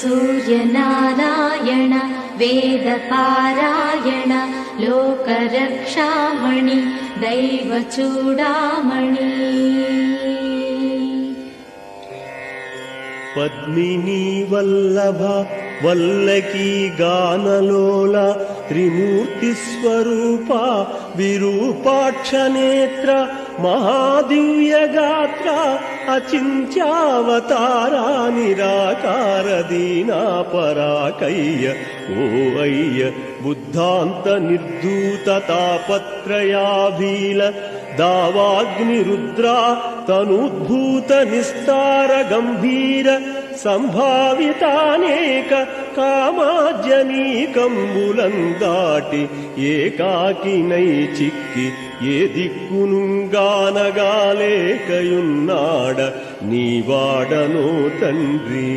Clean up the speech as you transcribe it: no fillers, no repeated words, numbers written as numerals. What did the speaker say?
सूर्यनारायण वेदपारायण लोकरक्षामणि दैवचूडामणि पद्मिनी वल्लभ वल्लकी गानलोल त्रिमूर्तिस्वरूपा विरूपाक्षनेत्र महादिव्यगात्र अचिन्त्यावतारा निराकार दीनापराकय्य ओ अय्य बुद्धान्त निर्धूत तापत्रयाभील दावाग्निरुद्रा तनुद्भूत निस्तार गंभीर संभावितानेक कामाजनीकंबुलंदाटि ఏకాకినై చిక్కి ఏ దిక్కునుగానగాలేకయున్నాడ నీవాడనో తండ్రి.